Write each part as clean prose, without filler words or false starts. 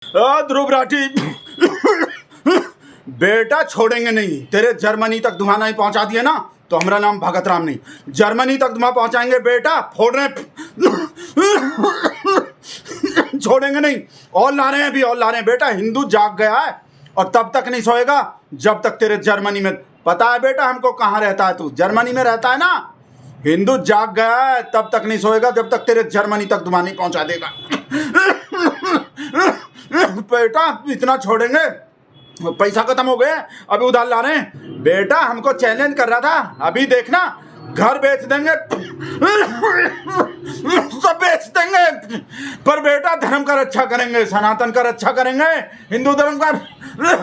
ध्रुव राठी बेटा छोड़ेंगे नहीं। तेरे जर्मनी तक धुआं नहीं पहुंचा दिए ना तो हमारा नाम भगत राम नहीं, जर्मनी तक धुआं पहुंचाएंगे बेटा। फोड़ने छोड़ेंगे नहीं। और ला रहे हैं अभी, और ला रहे हैं बेटा। हिंदू जाग गया है और तब तक नहीं सोएगा जब तक तेरे जर्मनी में, पता है बेटा हमको कहाँ रहता है तू, जर्मनी में रहता है ना। हिंदू जाग गया है तब तक नहीं सोएगा जब तक तेरे जर्मनी तक धुआं नहीं पहुंचा देगा। बेटा इतना छोड़ेंगे, पैसा खत्म हो गए, अभी उधार ला रहे हैं बेटा। हमको चैलेंज कर रहा था, अभी देखना घर बेच देंगे, सब बेच देंगे, पर बेटा धर्म का रक्षा करेंगे, सनातन का रक्षा करेंगे, हिंदू धर्म का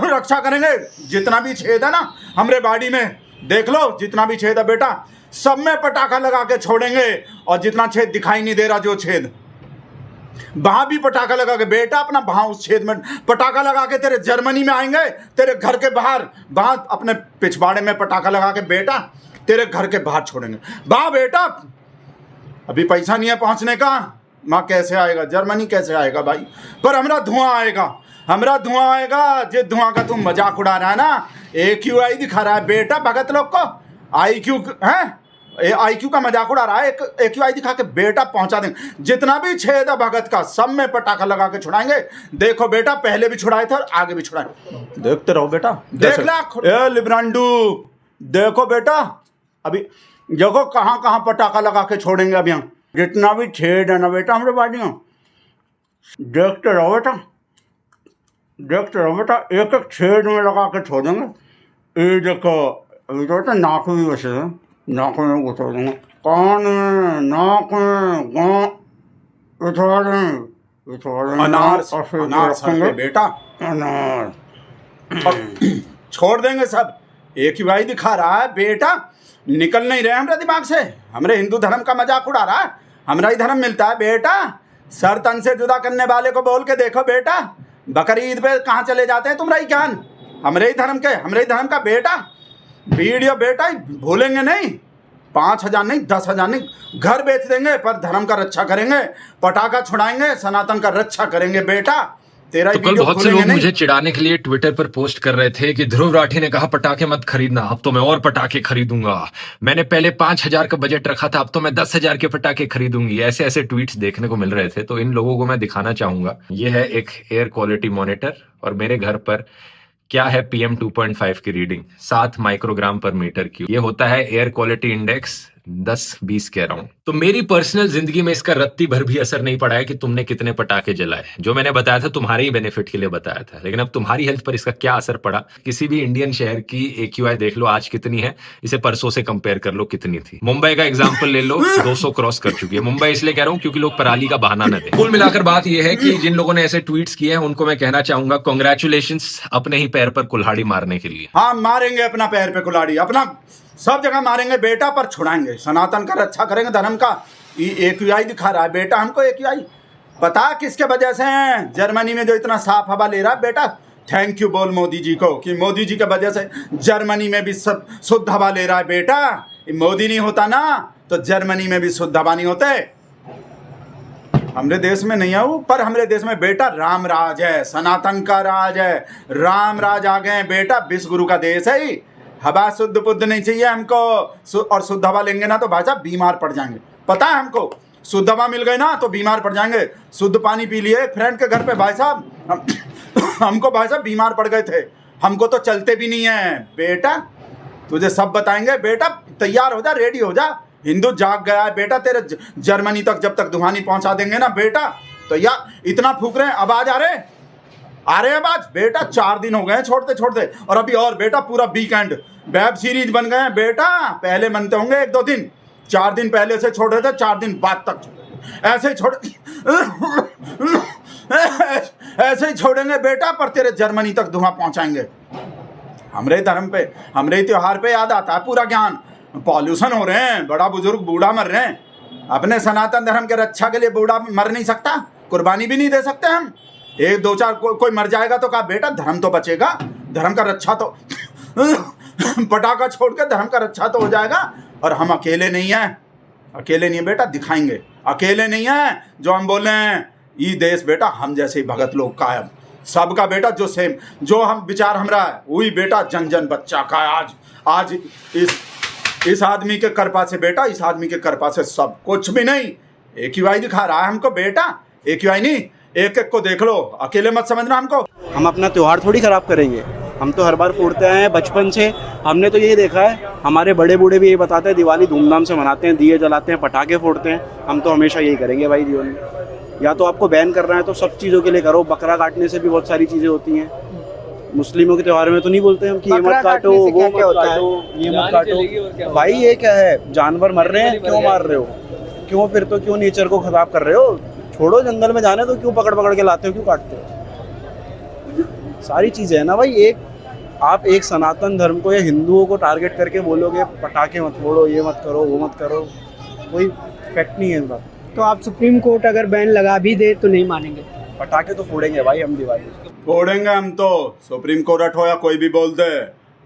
रक्षा करेंगे। जितना भी छेद है ना हमरे बाड़ी में, देख लो जितना भी छेद है बेटा, सब में पटाखा लगा के छोड़ेंगे। और जितना छेद दिखाई नहीं दे रहा, जो छेद वहां भी पटाखा लगा के बेटा, अपना वहां उस छेद में पटाखा लगा के तेरे जर्मनी में आएंगे, तेरे घर के बाहर, वहां अपने पिछवाड़े में पटाखा लगा के बेटा तेरे घर के बाहर छोड़ेंगे। वाह बेटा, अभी पैसा नहीं है पहुंचने का, माँ कैसे आएगा, जर्मनी कैसे आएगा भाई, पर हमरा धुआं आएगा, हमरा धुआं आएगा। जे धुआं का तुम मजाक उड़ा रहा है ना, AQI दिखा रहा है बेटा भगत लोग को, IQ है, IQ का मजाक उड़ा रहा है। एक AQI दिखा के बेटा पहुंचा देंगे। जितना भी छेद है भगत का, सब में पटाखा लगा के छुड़ाएंगे। देखो बेटा, पहले भी छुड़ाए थे और आगे भी छुड़ाए, देखते रहो बेटा। देख ला लिब्रांडू, देखो बेटा अभी देखो कहाँ कहाँ पटाखा लगा के छोड़ेंगे। अभी हम जितना भी छेद है ना बेटा हमारे बाड़ियों, देखते रहो बेटा, देखते रहो बेटा, एक एक छेद में लगा के छोड़ेंगे। ये देखो अभी तो बेटा नाक भी वैसे है, नाक में घुसा देंगे, कान में, नाक में, अनार रखेंगे बेटा, अनार छोड़ देंगे सब। AQI दिखा रहा है बेटा, निकल नहीं रहे हमारे दिमाग से। हमारे हिंदू धर्म का मजाक उड़ा रहा है, हमारा ही धर्म मिलता है बेटा। सर तन से जुदा करने वाले को बोल के देखो बेटा, बकरी ईद पे कहाँ चले जाते हैं तुम्हारा ही ज्ञान, हमारे ही धर्म के, हमारे ही धर्म का बेटा। वीडियो बेटा भूलेंगे नहीं, 5,000 नहीं, 10,000 नहीं, घर बेच देंगे पर धर्म का रक्षा करेंगे, पटाखा छुड़ाएंगे, सनातन का रक्षा करेंगे बेटा। तेरा तो कल बहुत से लोग मुझे चिढ़ाने के लिए ट्विटर पर पोस्ट कर रहे थे कि ध्रुव राठी ने कहा पटाखे मत खरीदना, अब तो मैं और पटाखे खरीदूंगा, मैंने पहले 5,000 का बजट रखा था, अब तो मैं 10,000 के पटाखे खरीदूंगी। ऐसे ऐसे ट्वीट्स देखने को मिल रहे थे। तो इन लोगों को मैं दिखाना चाहूंगा, ये है एक एयर क्वालिटी मॉनिटर और मेरे घर पर क्या है PM 2.5 की रीडिंग, 7 माइक्रोग्राम पर मीटर क्यूब। ये होता है एयर क्वालिटी इंडेक्स 10-20 कह रहा हूं। तो मेरी पर्सनल जिंदगी में इसका रत्ती भर भी असर नहीं पड़ा है कि तुमने कितने पटाखे जलाए। जो मैंने बताया था तुम्हारे ही बेनिफिट के लिए बताया था, लेकिन अब तुम्हारी हेल्थ पर इसका क्या असर पड़ा। किसी भी इंडियन शहर की AQI देख लो आज कितनी है, इसे परसों से कंपेयर कर लो कितनी थी। मुंबई का एग्जाम्पल ले लो, 200 क्रॉस कर चुकी है। मुंबई इसलिए कह रहा हूं क्योंकि लोग पराली का बहाना न दें। कुल मिलाकर बात यह है कि जिन लोगों ने ऐसे ट्वीट्स किए हैं उनको मैं कहना चाहूंगा कांग्रेचुलेशंस अपने ही पैर पर कुल्हाड़ी मारने के लिए। हाँ मारेंगे अपना पैर पे कुल्हाड़ी, अपना सब जगह मारेंगे बेटा, पर छुड़ाएंगे, सनातन का रक्षा करेंगे, धर्म का। AQI दिखा रहा है बेटा हमको, AQI पता किसके वजह से है। जर्मनी में जो इतना साफ हवा ले रहा है बेटा, थैंक यू बोल मोदी जी को कि मोदी जी की वजह से जर्मनी में भी सब शुद्ध हवा ले रहा है बेटा। मोदी नहीं होता ना तो जर्मनी में भी शुद्ध हवा नहीं होते। हमारे देश में नहीं है वो, पर हमारे देश में बेटा राम राज है, सनातन का राज है, राम राज आ गए बेटा, विश्व गुरु का देश है ही। हवा शुद्ध बुद्ध नहीं चाहिए हमको, और शुद्ध हवा लेंगे ना तो भाई साहब बीमार पड़ जाएंगे। पता है हमको, शुद्ध हवा मिल गई ना तो बीमार पड़ जाएंगे। शुद्ध पानी पी लिए फ्रेंड के घर पे भाई साहब, हमको भाई साहब बीमार पड़ गए थे, हमको तो चलते भी नहीं है बेटा। तुझे सब बताएंगे बेटा, तैयार हो जा, रेडी हो जा। हिंदू जाग गया है बेटा, तेरे जर्मनी तक जब तक धुआं नहीं पहुंचा देंगे ना बेटा, तो यार इतना फूक रहे हैं, आवाज आ रहे आवाज बेटा। 4 दिन हो गए छोड़ते छोड़ते, और अभी और बेटा पूरा वीकेंड वेब सीरीज बन गए हैं बेटा। पहले बनते होंगे 1-2 दिन, 4 दिन पहले से छोड़ रहे थे, 4 दिन बाद तक ऐसे ही ऐसे ही छोड़ेंगे बेटा, पर तेरे जर्मनी तक धुआं पहुंचाएंगे। हमरे धर्म पे, हमरे त्योहार पे याद आता है पूरा ज्ञान। पॉल्यूशन हो रहे हैं, बड़ा बुजुर्ग बूढ़ा मर रहे हैं। अपने सनातन धर्म के रक्षा के लिए बूढ़ा मर नहीं सकता, कुर्बानी भी नहीं दे सकते हम। 1-2-4 कोई मर जाएगा तो कहा बेटा धर्म तो बचेगा, धर्म का रक्षा तो पटाखा छोड़ के धर्म का रक्षा तो हो जाएगा। और हम अकेले नहीं हैं, अकेले नहीं है बेटा, दिखाएंगे। अकेले नहीं है जो हम बोल रहे हैं, ये देश बेटा हम जैसे ही भगत लोग का है। सबका बेटा जो सेम जो हम विचार हमरा है वही बेटा जन जन बच्चा का है। आज इस आदमी के कृपा से बेटा, इस आदमी के कृपा से सब कुछ भी नहीं। AQI दिखा रहा है हमको बेटा, AQI नहीं, एक एक को देख लो, अकेले मत समझना हमको। हम अपना त्यौहार थोड़ी ख़राब करेंगे, हम तो हर बार फोड़ते आए हैं बचपन से। हमने तो यही देखा है, हमारे बड़े बूढ़े भी यही बताते हैं, दिवाली धूमधाम से मनाते हैं, दिए जलाते हैं, पटाखे फोड़ते हैं। हम तो हमेशा यही करेंगे भाई जीवन में। या तो आपको बैन करना है तो सब चीज़ों के लिए करो, बकरा काटने से भी बहुत सारी चीज़ें होती हैं। मुस्लिमों के त्यौहार में तो नहीं बोलते हम कि ये मत काटो, वो मत काटो, ये मत काटो। भाई ये क्या है, जानवर मर रहे हैं, क्यों मार रहे हो? क्यों फिर तो क्यों नेचर को खराब कर रहे हो? छोड़ो, जंगल में जाने तो क्यों पकड़ के लाते हो, क्यों काटते हो? सारी चीज़ें है ना भाई। आप एक सनातन धर्म को या हिंदुओं को टारगेट करके बोलोगे पटाखे मत फोड़ो, ये मत करो, वो मत करो, कोई फैक्ट नहीं है इस बात। तो आप सुप्रीम कोर्ट अगर बैन लगा भी दे तो नहीं मानेंगे? पटाखे तो फोड़ेंगे भाई हम, दिवाली फोड़ेंगे हम तो, सुप्रीम कोर्ट हो या कोई भी बोल दे।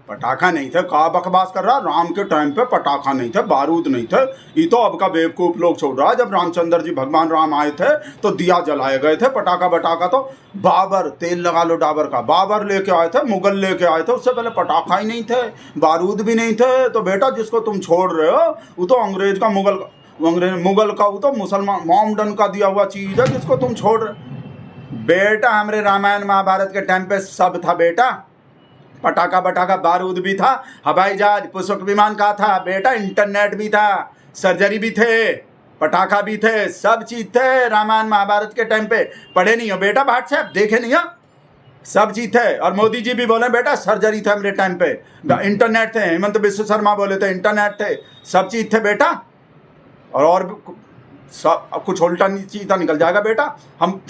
पटाखा नहीं थे, कहा बकवास कर रहा, राम के टाइम पे पटाखा नहीं थे, बारूद नहीं थे। ये तो अब का बेवकूफ लोग छोड़ रहा है। जब रामचंद्र जी भगवान राम आए थे तो दिया जलाए गए थे। पटाखा बटाखा तो बाबर, तेल लगा लो डाबर का, बाबर लेके आए थे, मुगल लेके आए थे, उससे पहले पटाखा ही नहीं थे, बारूद भी नहीं थे। तो बेटा जिसको तुम छोड़ रहे हो वो तो अंग्रेज का, मुगल का, वो तो मुसलमान मोमडन का दिया हुआ चीज़ है जिसको तुम छोड़ रहे। बेटा हमारे रामायण महाभारत के टाइम पे सब था बेटा, पटाखा बटाखा, बारूद भी था, हवाई जहाज, पुष्पक विमान का था बेटा, इंटरनेट भी था, सर्जरी भी थे, पटाखा भी थे, सब चीज़ थे रामायण महाभारत के टाइम पे। पढ़े नहीं हो बेटा व्हाट्सएप, देखे नहीं हो, सब चीज़ थे। और मोदी जी भी बोले बेटा सर्जरी थे मेरे टाइम पे, इंटरनेट थे, हेमंत बिश्व शर्मा बोले थे इंटरनेट थे, सब चीज़ थे बेटा। और सब कुछ उल्टा सीधा निकल जाएगा बेटा। हम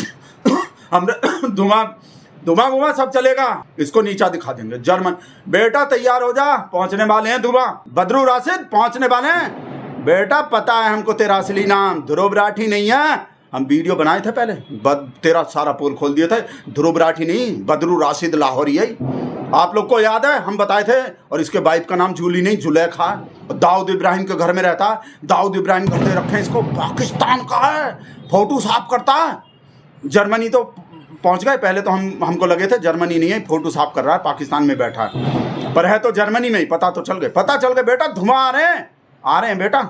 धुआं सब चलेगा, इसको नीचा दिखा देंगे। जर्मन बेटा तैयार हो जा, पहुंचने वाले हैं धुआं, बदरू राशिद पहुंचने वाले हैं बेटा। पता है हमको तेरा असली नाम ध्रुव राठी नहीं है, हम वीडियो बनाए थे पहले, तेरा सारा पोल खोल दिए थे। ध्रुव राठी नहीं, बदरू राशिद लाहौरी है। आप लोग को याद है हम बताए थे। और इसके वाइफ का नाम जूली नहीं, जुलेखा है। दाऊद इब्राहिम के घर में रहता है, दाऊद इब्राहिम घर में रखे, इसको पाकिस्तान का है, फोटो साफ करता है। जर्मनी तो पहुंच गए, पहले तो हमको लगे थे जर्मनी नहीं है, फोटो साफ कर रहा है, पाकिस्तान में बैठा है, पर है तो जर्मनी में ही। पता चल गए बेटा, धुआं आ रहे हैं बेटा।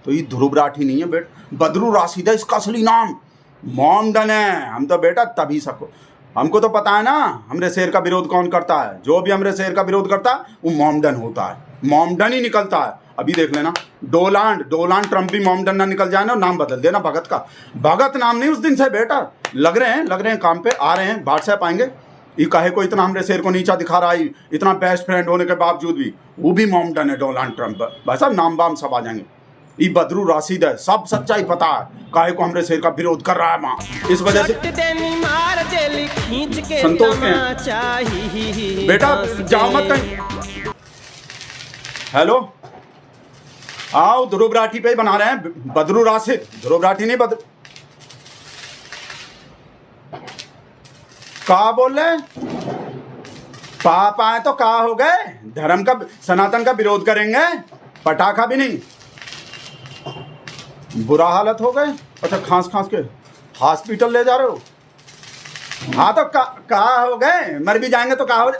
तो ये ध्रुव राठी नहीं है बेटा, बदरू राशिद है इसका असली नाम, मोमडन है। हम तो बेटा तभी सबको, हमको तो पता है ना हमरे शेर का विरोध कौन करता है। जो भी हमरे शेर का विरोध करता है वो मोमडन होता है, मोमडन ही निकलता है। अभी देख लेना, डोनाल्ड ट्रंप भी मोमडन ना निकल जाए ना, नाम बदल देना भगत का। भगत नाम नहीं उस दिन से बेटा। लग रहे हैं काम पे, आ रहे हैं, व्हाट्सएप आएंगे। ये कहे को इतना हमरे शेर को नीचा दिखा रहा है, इतना बेस्ट फ्रेंड होने के बावजूद भी वो भी मोमडन है डोनाल्ड ट्रंप। भाई साहब नाम बाम सब आ जाएंगे। ये बदरू राशिद है, सब सच्चाई पता है, काहे को हमरे शेर का विरोध कर रहा है माँ, इस वजह से संतोष में बेटा जाओ मत कहीं। हेलो, आओ, ध्रुव राठी पे ही बना रहे हैं, बदरू राशिद, ध्रुव राठी नहीं बदरू। कहा बोल रहे पाप आए तो कहा हो गए, धर्म का, सनातन का विरोध करेंगे, पटाखा भी नहीं। बुरा हालत हो गए। अच्छा, खांस के हॉस्पिटल ले जा रहे हो? हाँ तो कहा हो गए, मर भी जाएंगे तो कहा हो।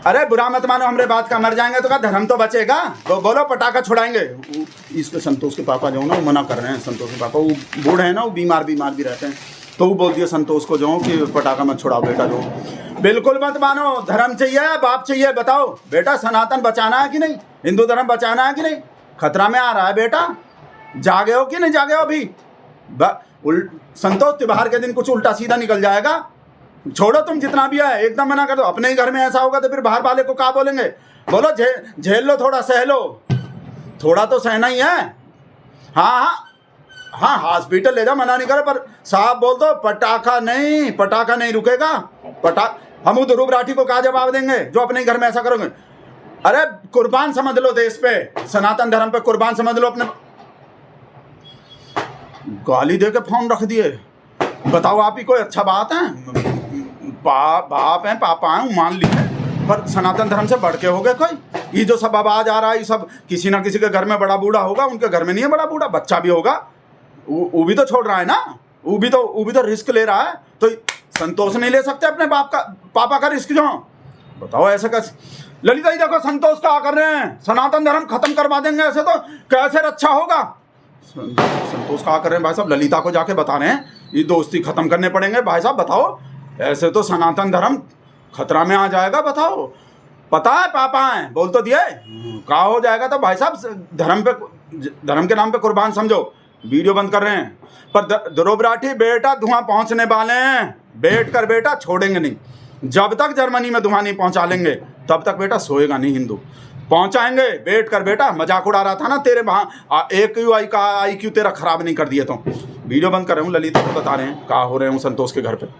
अरे बुरा मत मानो हमरे बात का, मर जाएंगे तो का धर्म तो बचेगा। तो बोलो पटाखा छुड़ाएंगे। इसके संतोष के पापा जो ना वो मना कर रहे हैं। संतोष के पापा वो बूढ़े हैं ना, वो बीमार भी रहते हैं, तो वो बोल दिया संतोष को जो कि पटाखा मत छुड़ाओ बेटा। जो बिल्कुल मत मानो, धर्म चाहिए, बाप चाहिए। बताओ बेटा, सनातन बचाना है कि नहीं, हिंदू धर्म बचाना है कि नहीं? खतरा में आ रहा है बेटा, जागे हो कि नहीं जागे हो? अभी संतोष त्योहार के दिन कुछ उल्टा सीधा निकल जाएगा। छोड़ो तुम जितना भी है, एकदम मना कर दो। अपने ही घर में ऐसा होगा तो फिर बाहर वाले को क्या बोलेंगे? बोलो झेल लो, थोड़ा सह लो, थोड़ा तो सहना ही है। हाँ हॉस्पिटल ले जाओ, मना नहीं करो, पर साहब बोल दो पटाखा नहीं रुकेगा। हम ध्रुव राठी को क्या जवाब देंगे जो अपने घर में ऐसा करोगे? अरे कुर्बान समझ लो देश पे, सनातन धर्म पे कुर्बान समझ लो अपने। गाली दे के फोन रख दिए। बताओ आप ही कोई अच्छा बात है? बाप हैं, पापा हैं, मान लिए, पर सनातन धर्म से बढ़ के हो गए कोई? ये जो सब आवाज आ रहा है, ये सब किसी ना किसी के घर में बड़ा बूढ़ा होगा, उनके घर में नहीं है बड़ा बूढ़ा, बच्चा भी होगा, वो भी तो छोड़ रहा है ना, वो भी तो रिस्क ले रहा है। तो संतोष नहीं ले सकते अपने बाप का पापा का रिस्क जो? बताओ ऐसे कैसे? ललिता जी देखो संतोष क्या कर रहे हैं, सनातन धर्म खत्म करवा देंगे ऐसे तो कैसे रक्षा होगा? संतोष क्या कर रहे हैं भाई साहब? ललिता को जाके बता रहे हैं ये दोस्ती खत्म करने पड़ेंगे भाई साहब। बताओ ऐसे तो सनातन धर्म खतरा में आ जाएगा। बताओ पता है पापा हैं बोल तो दिए, क्या हो जाएगा? तो भाई साहब धर्म के नाम पे कुर्बान समझो। वीडियो बंद कर रहे हैं पर ध्रुव राठी बेटा धुआं पहुंचने वाले हैं। बैठ कर बेटा छोड़ेंगे नहीं, जब तक जर्मनी में धुआं नहीं पहुंचा लेंगे तब तक बेटा सोएगा नहीं हिंदू। पहुंचाएंगे बैठ कर बेटा। मजाक उड़ा रहा था ना तेरे वहाँ IQ तेरा खराब नहीं कर दिए तो। वीडियो बंद कर रहे हूँ, ललिता को बता रहे हैं क्या हो रहे हूँ संतोष के घर पे।